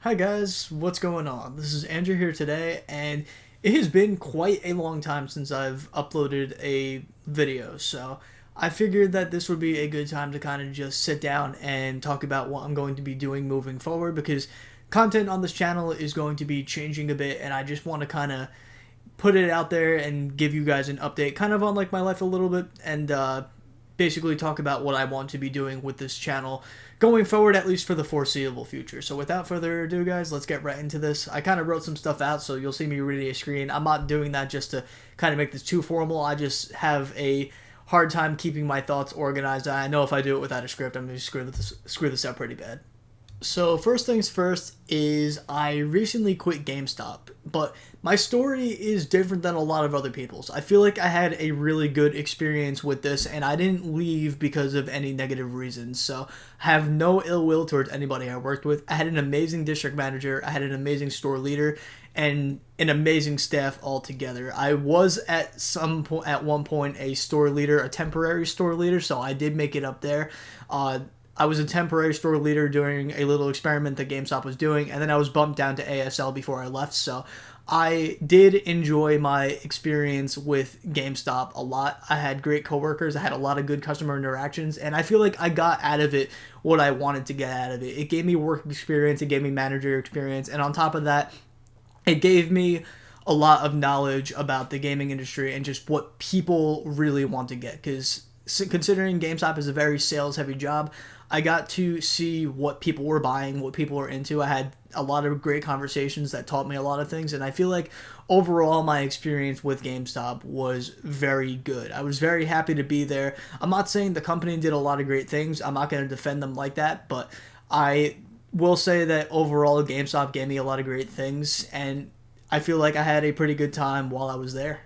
Hi guys, what's going on? This is Andrew here today, and it has been quite a long time since I've uploaded a video, so I figured that this would be a good time to kind of just sit down and talk about what I'm going to be doing moving forward because content on this channel is going to be changing a bit, and I just want to kind of put it out there and give you guys an update kind of on like my life a little bit and basically talk about what I want to be doing with this channel going forward, at least for the foreseeable future. So without further ado, guys, let's get right into this. I kind of wrote some stuff out, so you'll see me reading a screen. I'm not doing that just to kind of make this too formal. I just have a hard time keeping my thoughts organized. I know if I do it without a script, I'm going to screw this up pretty bad. So first things first is I recently quit GameStop, but my story is different than a lot of other people's. I feel like I had a really good experience with this and I didn't leave because of any negative reasons. So I have no ill will towards anybody I worked with. I had an amazing district manager, I had an amazing store leader, and an amazing staff altogether. I was at one point a store leader, a temporary store leader, so I did make it up there. I was a temporary store leader during a little experiment that GameStop was doing, and then I was bumped down to ASL before I left, so I did enjoy my experience with GameStop a lot. I had great coworkers, I had a lot of good customer interactions, and I feel like I got out of it what I wanted to get out of it. It gave me work experience, it gave me manager experience, and on top of that, it gave me a lot of knowledge about the gaming industry and just what people really want to get, because considering GameStop is a very sales heavy job, I got to see what people were buying, what people were into. I had a lot of great conversations that taught me a lot of things, and I feel like overall my experience with GameStop was very good. I was very happy to be there. I'm not saying the company did a lot of great things. I'm not going to defend them like that, but I will say that overall GameStop gave me a lot of great things, and I feel like I had a pretty good time while I was there.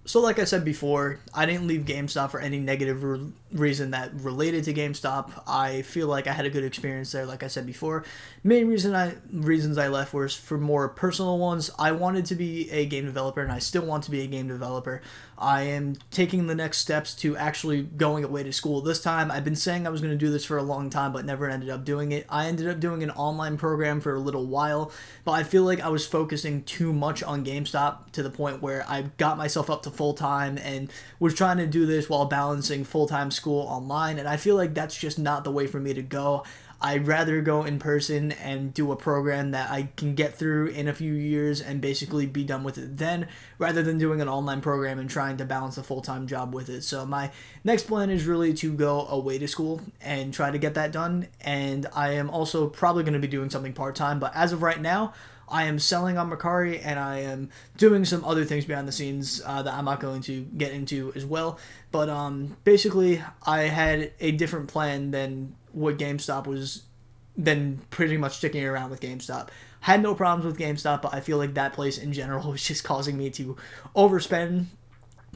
So like I said before, I didn't leave GameStop for any negative reason that related to GameStop. I feel like I had a good experience there, like I said before. Main reasons I left was for more personal ones. I wanted to be a game developer, and I still want to be a game developer. I am taking the next steps to actually going away to school this time. I've been saying I was going to do this for a long time, but never ended up doing it. I ended up doing an online program for a little while, but I feel like I was focusing too much on GameStop to the point where I got myself up to full-time and was trying to do this while balancing full-time school online, and I feel like that's just not the way for me to go. I'd rather go in person and do a program that I can get through in a few years and basically be done with it then, rather than doing an online program and trying to balance a full-time job with it. So my next plan is really to go away to school and try to get that done, and I am also probably going to be doing something part-time, but as of right now, I am selling on Mercari, and I am doing some other things behind the scenes that I'm not going to get into as well. But basically, I had a different plan than what GameStop was, than pretty much sticking around with GameStop. Had no problems with GameStop, but I feel like that place in general was just causing me to overspend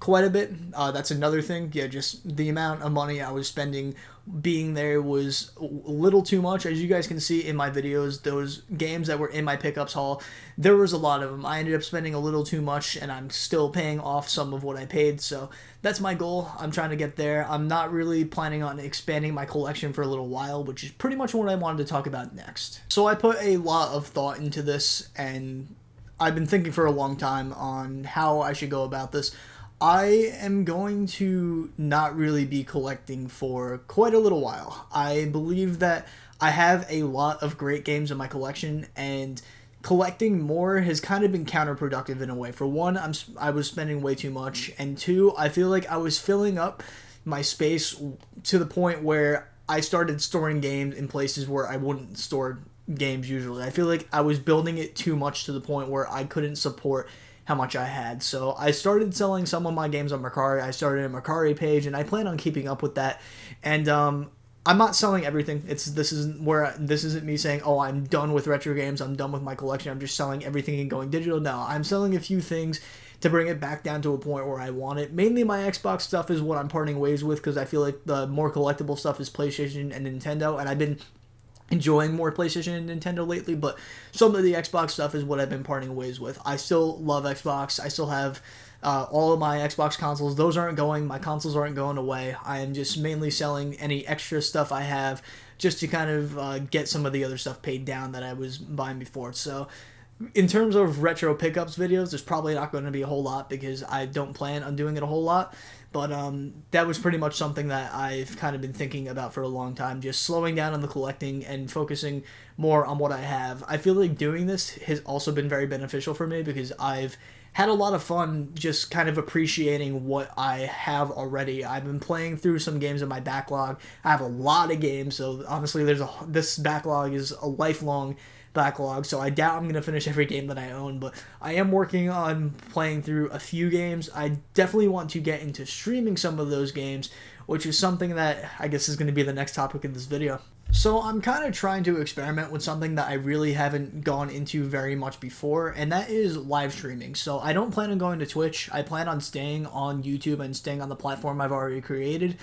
quite a bit. That's another thing. Yeah, just the amount of money I was spending being there was a little too much. As you guys can see in my videos, those games that were in my pickups haul, there was a lot of them. I ended up spending a little too much, and I'm still paying off some of what I paid, so that's my goal. I'm trying to get there. I'm not really planning on expanding my collection for a little while, which is pretty much what I wanted to talk about next. So I put a lot of thought into this, and I've been thinking for a long time on how I should go about this. I am going to not really be collecting for quite a little while. I believe that I have a lot of great games in my collection, and collecting more has kind of been counterproductive in a way. For one, I was spending way too much, and two, I feel like I was filling up my space to the point where I started storing games in places where I wouldn't store games usually. I feel like I was building it too much to the point where I couldn't support how much I had. So I started selling some of my games on Mercari. I started a Mercari page, and I plan on keeping up with that. And I'm not selling everything. This isn't me saying, oh, I'm done with retro games, I'm done with my collection, I'm just selling everything and going digital. No, I'm selling a few things to bring it back down to a point where I want it. Mainly my Xbox stuff is what I'm parting ways with, because I feel like the more collectible stuff is PlayStation and Nintendo, and I've been enjoying more PlayStation and Nintendo lately, but some of the Xbox stuff is what I've been parting ways with. I still love Xbox. I still have All of my Xbox consoles, those aren't going, my consoles aren't going away. I am just mainly selling any extra stuff I have just to kind of get some of the other stuff paid down that I was buying before. So in terms of retro pickups videos, there's probably not going to be a whole lot because I don't plan on doing it a whole lot. But that was pretty much something that I've kind of been thinking about for a long time, just slowing down on the collecting and focusing more on what I have. I feel like doing this has also been very beneficial for me because I've had a lot of fun just kind of appreciating what I have already. I've been playing through some games in my backlog. I have a lot of games, so honestly, this backlog is a lifelong backlog, so I doubt I'm going to finish every game that I own, but I am working on playing through a few games. I definitely want to get into streaming some of those games, which is something that I guess is going to be the next topic in this video. So I'm kind of trying to experiment with something that I really haven't gone into very much before, and that is live streaming. So I don't plan on going to Twitch. I plan on staying on YouTube and staying on the platform I've already created.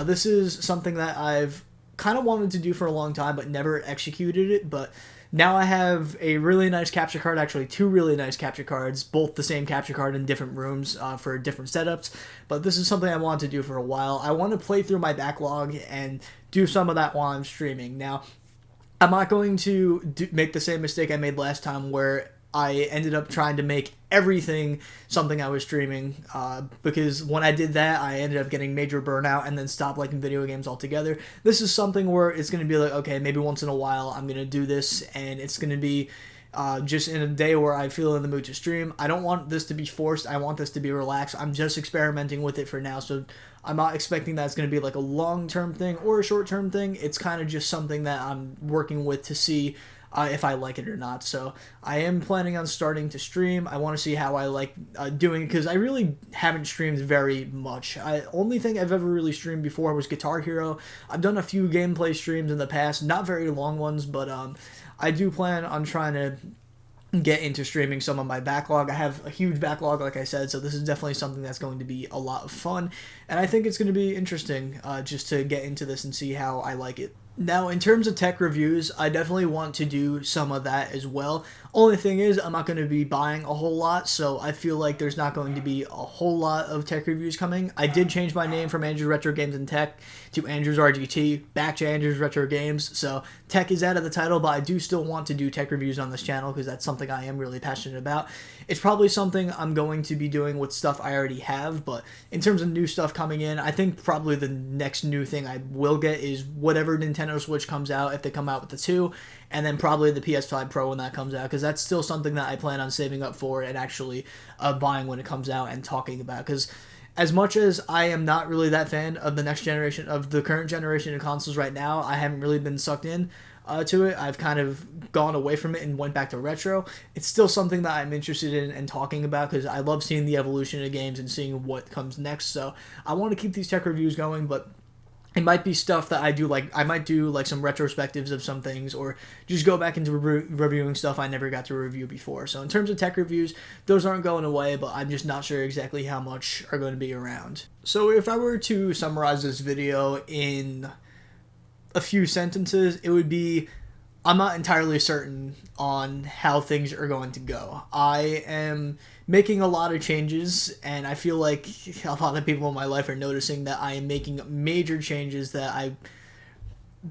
This is something that I've kind of wanted to do for a long time, but never executed it, but now I have a really nice capture card, actually two really nice capture cards, both the same capture card in different rooms for different setups, but this is something I want to do for a while. I want to play through my backlog and do some of that while I'm streaming. Now, I'm not going to make the same mistake I made last time where I ended up trying to make everything something I was streaming because when I did that, I ended up getting major burnout and then stopped liking video games altogether. This is something where it's going to be like, okay, maybe once in a while I'm going to do this, and it's going to be just in a day where I feel in the mood to stream. I don't want this to be forced. I want this to be relaxed. I'm just experimenting with it for now, so I'm not expecting that it's going to be like a long-term thing or a short-term thing. It's kind of just something that I'm working with to see if I like it or not. So I am planning on starting to stream. I want to see how I like doing it because I really haven't streamed very much. Only thing I've ever really streamed before was Guitar Hero. I've done a few gameplay streams in the past, not very long ones, but I do plan on trying to get into streaming some of my backlog. I have a huge backlog, like I said, so this is definitely something that's going to be a lot of fun, and I think it's going to be interesting just to get into this and see how I like it. Now, in terms of tech reviews, I definitely want to do some of that as well. Only thing is, I'm not going to be buying a whole lot, so I feel like there's not going to be a whole lot of tech reviews coming. I did change my name from Andrewsretrogames and Tech to AndrewsRGT, back to Andrewsretrogames, so tech is out of the title, but I do still want to do tech reviews on this channel because that's something I am really passionate about. It's probably something I'm going to be doing with stuff I already have, but in terms of new stuff coming in, I think probably the next new thing I will get is whatever Nintendo Switch comes out, if they come out with the 2, and then probably the PS5 Pro when that comes out, because that's still something that I plan on saving up for and actually buying when it comes out and talking about, because as much as I am not really that fan of the next generation, of the current generation of consoles right now, I haven't really been sucked in to it. I've kind of gone away from it and went back to retro. It's still something that I'm interested in and talking about because I love seeing the evolution of games and seeing what comes next. So I want to keep these tech reviews going, but it might be stuff that I do, like I might do like some retrospectives of some things, or just go back into reviewing stuff I never got to review before. So in terms of tech reviews, those aren't going away, but I'm just not sure exactly how much are going to be around. So if I were to summarize this video in a few sentences, it would be, I'm not entirely certain on how things are going to go. I am making a lot of changes, and I feel like a lot of people in my life are noticing that I am making major changes that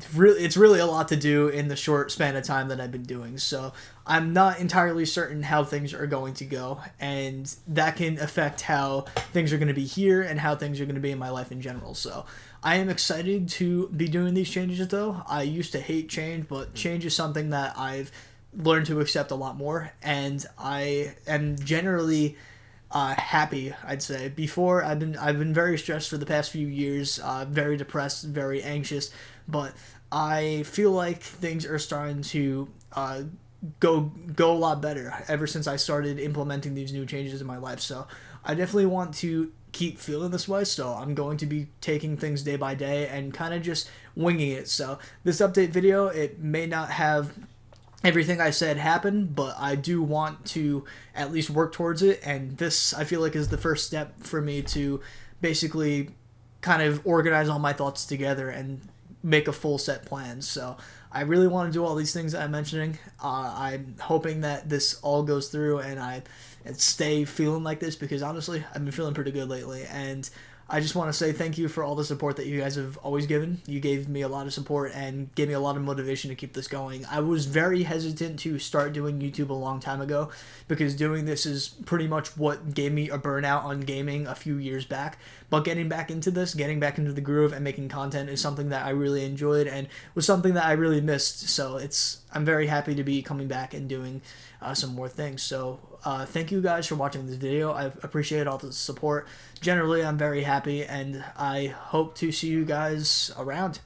it's really a lot to do in the short span of time that I've been doing. So I'm not entirely certain how things are going to go, and that can affect how things are going to be here and how things are going to be in my life in general. So I am excited to be doing these changes, though. I used to hate change, but change is something that I've learned to accept a lot more, and I am generally happy, I'd say. Before, I've been very stressed for the past few years, very depressed, very anxious, but I feel like things are starting to go a lot better ever since I started implementing these new changes in my life. So I definitely want to keep feeling this way, so I'm going to be taking things day by day and kind of just winging it. So this update video, it may not have everything I said happen, but I do want to at least work towards it, and this, I feel like, is the first step for me to basically kind of organize all my thoughts together and make a full set plan. So I really want to do all these things that I'm mentioning. I'm hoping that this all goes through and I stay feeling like this, because honestly, I've been feeling pretty good lately. And I just want to say thank you for all the support that you guys have always given. You gave me a lot of support and gave me a lot of motivation to keep this going. I was very hesitant to start doing YouTube a long time ago, because doing this is pretty much what gave me a burnout on gaming a few years back. But getting back into this, getting back into the groove and making content is something that I really enjoyed and was something that I really missed. So I'm very happy to be coming back and doing some more things. So thank you guys for watching this video. I appreciate all the support. Generally, I'm very happy, and I hope to see you guys around.